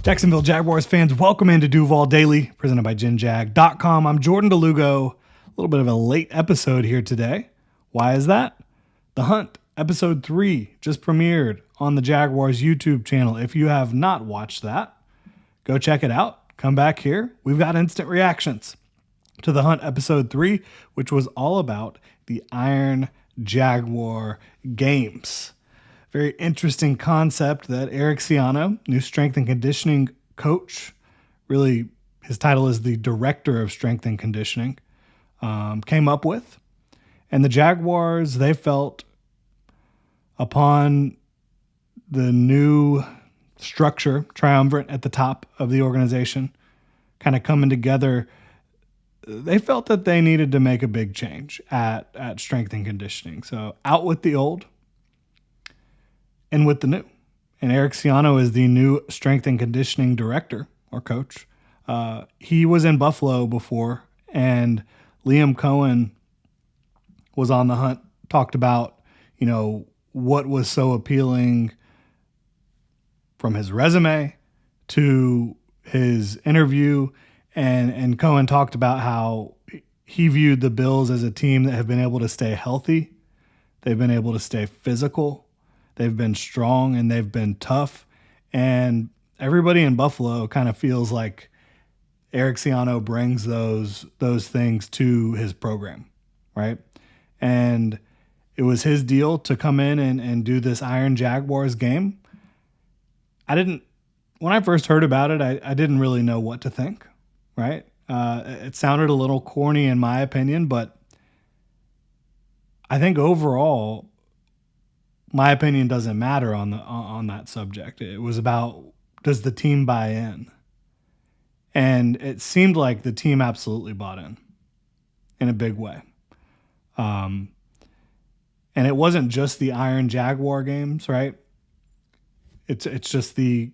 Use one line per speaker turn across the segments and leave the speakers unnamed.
Jacksonville Jaguars fans, welcome into Duval Daily, presented by GenJag.com. I'm Jordan DeLugo. A little bit of a late episode here today. Why is that? The Hunt, episode 3, just premiered on the Jaguars YouTube channel. If you have not watched that, go check it out. Come back here. We've got instant reactions to The Hunt, episode 3, which was all about the Iron Jaguar Games. Very interesting concept that Eric Ciano, new strength and conditioning coach, really his title is the director of strength and conditioning, came up with. And the Jaguars, they felt upon the new structure, triumvirate at the top of the organization, kind of coming together, they felt that they needed to make a big change at strength and conditioning. So out with the old, and with the new. And Eric Ciano is the new strength and conditioning director or coach. He was in Buffalo before, and Liam Cohen was on The Hunt, talked about, what was so appealing from his resume to his interview. And Cohen talked about how he viewed the Bills as a team that have been able to stay healthy. They've been able to stay physical. They've been strong and they've been tough. And everybody in Buffalo kind of feels like Eric Ciano brings those things to his program, right? And it was his deal to come in and do this Iron Jaguars game. When I first heard about it, I didn't really know what to think, right? It sounded a little corny in my opinion, but I think overall, my opinion doesn't matter on that subject. It was about, does the team buy in? And it seemed like the team absolutely bought in a big way. And it wasn't just the Iron Jaguar Games, right? It's just the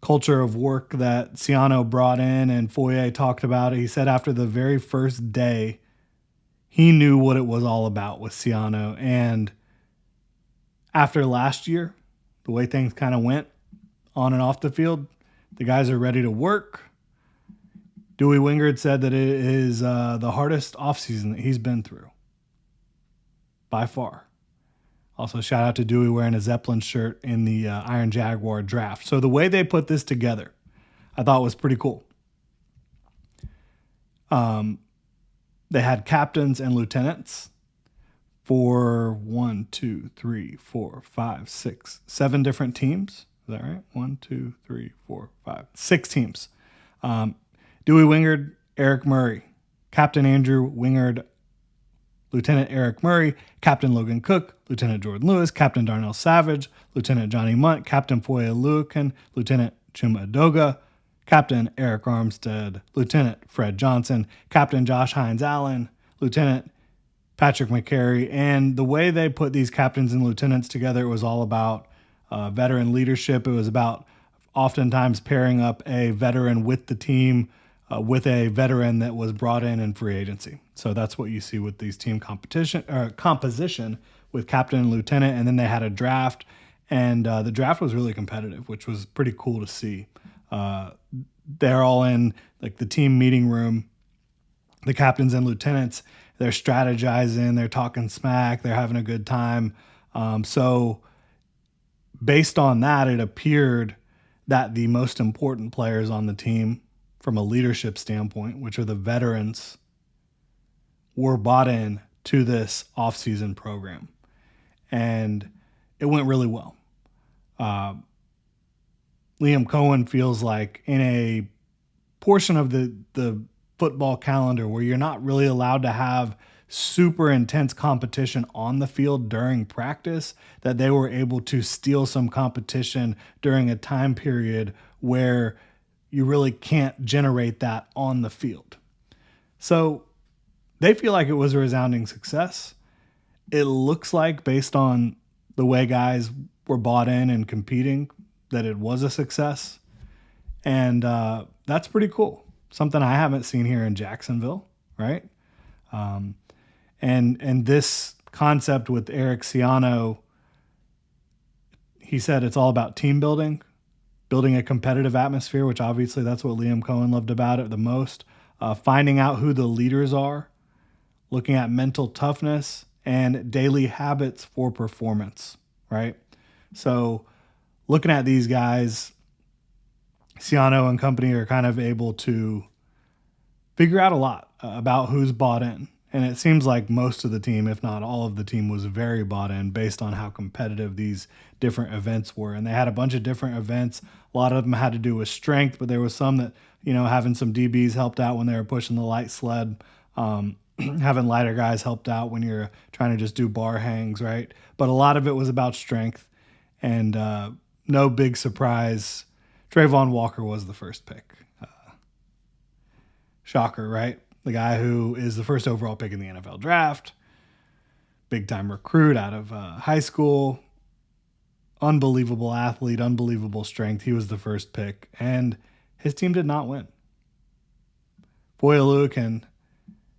culture of work that Ciano brought in, and Foye talked about it. He said after the very first day, he knew what it was all about with Ciano. And after last year, the way things kind of went on and off the field, the guys are ready to work. Dewey Wingard said that it is the hardest offseason that he's been through, by far. Also, shout out to Dewey wearing a Zeppelin shirt in the Iron Jaguar draft. So the way they put this together, I thought was pretty cool. They had captains and lieutenants for 7 different teams. Is that right? 6 teams. Dewey Wingard, Eric Murray, Captain Andrew Wingard, Lieutenant Eric Murray, Captain Logan Cook, Lieutenant Jordan Lewis, Captain Darnell Savage, Lieutenant Johnny Munt, Captain Foye Luakin, Lieutenant Chuma Adoga, Captain Eric Armstead, Lieutenant Fred Johnson, Captain Josh Hines Allen, Lieutenant Patrick McCary. And the way they put these captains and lieutenants together, it was all about veteran leadership. It was about oftentimes pairing up a veteran with the team with a veteran that was brought in free agency. So that's what you see with these team composition with captain and lieutenant. And then they had a draft, and the draft was really competitive, which was pretty cool to see. They're all in like the team meeting room, the captains and lieutenants. They're strategizing, they're talking smack, they're having a good time. So based on that, it appeared that the most important players on the team from a leadership standpoint, which are the veterans, were bought in to this offseason program. And it went really well. Liam Cohen feels like in a portion of the football calendar where you're not really allowed to have super intense competition on the field during practice, that they were able to steal some competition during a time period where you really can't generate that on the field. So they feel like it was a resounding success. It looks like, based on the way guys were bought in and competing, that it was a success. And that's pretty cool. Something I haven't seen here in Jacksonville, right? And this concept with Eric Ciano, he said it's all about team building. building a competitive atmosphere, which obviously that's what Liam Cohen loved about it the most. Finding out who the leaders are, looking at mental toughness and daily habits for performance, right? So looking at these guys, Ciano and company are kind of able to figure out a lot about who's bought in. And it seems like most of the team, if not all of the team, was very bought in based on how competitive these different events were. And they had a bunch of different events. A lot of them had to do with strength, but there was some that, having some DBs helped out when they were pushing the light sled. Having lighter guys helped out when you're trying to just do bar hangs, right? But a lot of it was about strength. And no big surprise, Trayvon Walker was the first pick. Shocker, right? The guy who is the first overall pick in the NFL draft, big-time recruit out of high school, unbelievable athlete, unbelievable strength. He was the first pick, and his team did not win. Foye and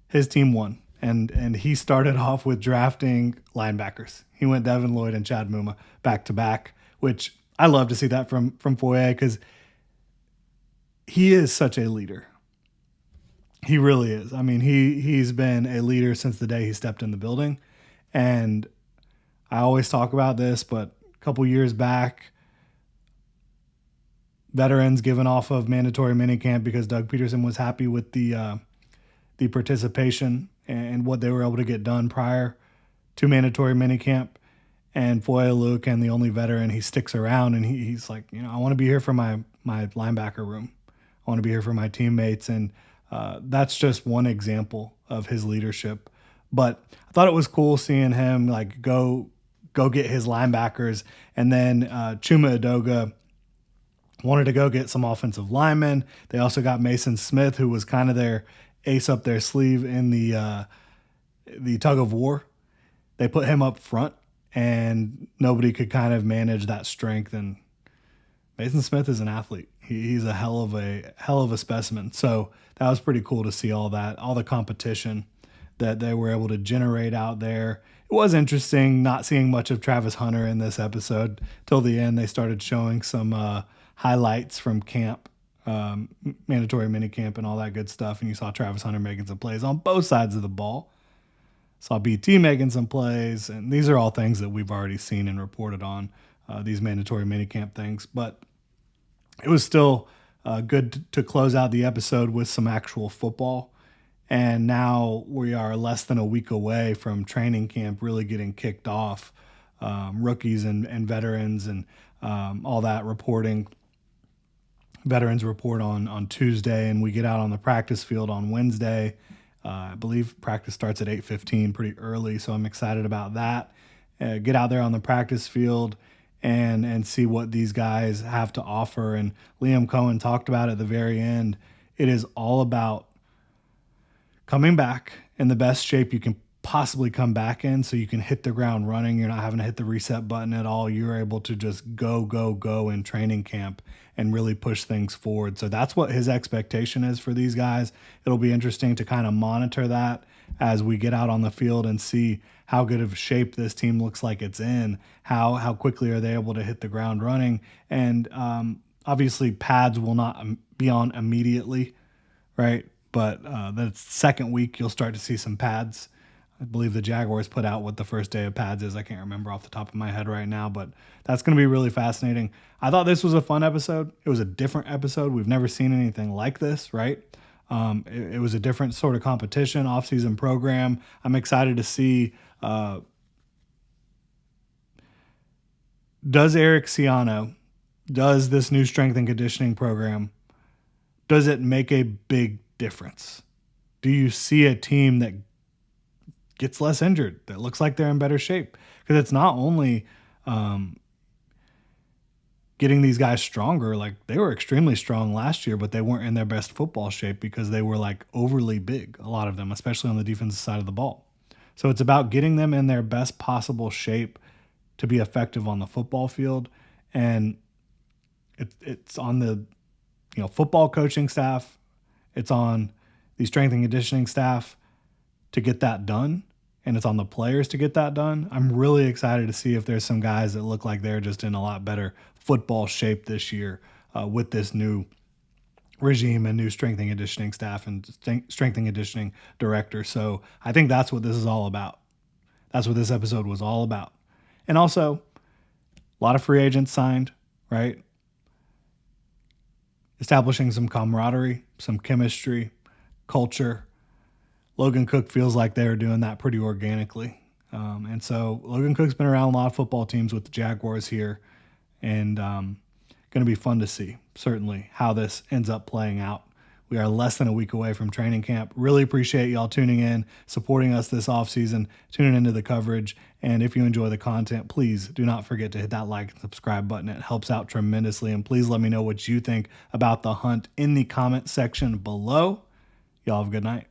his team won, and he started off with drafting linebackers. He went Devin Lloyd and Chad Muma back-to-back, which I love to see that from Foye because he is such a leader. He really is. I mean, he's been a leader since the day he stepped in the building. And I always talk about this, but a couple years back, veterans given off of mandatory minicamp because Doug Peterson was happy with the participation and what they were able to get done prior to mandatory minicamp. And Foye and the only veteran, he sticks around and he's like, I want to be here for my linebacker room. I want to be here for my teammates. And that's just one example of his leadership. But I thought it was cool seeing him like go get his linebackers. And then Chuma Edoga wanted to go get some offensive linemen. They also got Mason Smith, who was kind of their ace up their sleeve in the tug of war. They put him up front, and nobody could kind of manage that strength. And Mason Smith is an athlete. He's a hell of a specimen. So that was pretty cool to see all the competition that they were able to generate out there. It was interesting not seeing much of Travis Hunter in this episode till the end. They started showing some highlights from camp, mandatory minicamp and all that good stuff. And you saw Travis Hunter making some plays on both sides of the ball. Saw BT making some plays. And these are all things that we've already seen and reported on, these mandatory minicamp things. But it was still good to close out the episode with some actual football. And now we are less than a week away from training camp really getting kicked off. Rookies and veterans and all that reporting. Veterans report on Tuesday, and we get out on the practice field on Wednesday. I believe practice starts at 8:15, pretty early, so I'm excited about that. Get out there on the practice field and see what these guys have to offer. And Liam Cohen talked about at the very end. It is all about coming back in the best shape you can possibly come back in so you can hit the ground running. You're not having to hit the reset button at all. You're able to just go in training camp and really push things forward. So that's what his expectation is for these guys. It'll be interesting to kind of monitor that as we get out on the field and see how good of shape this team looks like it's in, how quickly are they able to hit the ground running. And obviously pads will not be on immediately, right? But the second week you'll start to see some pads. I believe the Jaguars put out what the first day of pads is. I can't remember off the top of my head right now, but that's going to be really fascinating. I thought this was a fun episode. It was a different episode. We've never seen anything like this, right? It was a different sort of competition, off-season program. I'm excited to see, does Eric Ciano, does this new strength and conditioning program, does it make a big difference? Do you see a team that gets less injured, that looks like they're in better shape? Because it's not only getting these guys stronger. Like, they were extremely strong last year, but they weren't in their best football shape because they were like overly big, a lot of them, especially on the defensive side of the ball. So it's about getting them in their best possible shape to be effective on the football field. And it's on the football coaching staff, it's on the strength and conditioning staff to get that done, and it's on the players to get that done. I'm really excited to see if there's some guys that look like they're just in a lot better football shape this year. with this new regime and new strength and conditioning staff and strength and conditioning director. So I think that's what this is all about. That's what this episode was all about. And also, a lot of free agents signed, right? Establishing some camaraderie, some chemistry, culture. Logan Cook feels like they're doing that pretty organically. And so Logan Cook's been around a lot of football teams with the Jaguars here. And going to be fun to see, certainly, how this ends up playing out. We are less than a week away from training camp. Really appreciate y'all tuning in, supporting us this offseason, tuning into the coverage. And if you enjoy the content, please do not forget to hit that like and subscribe button. It helps out tremendously. And please let me know what you think about the hunt in the comment section below. Y'all have a good night.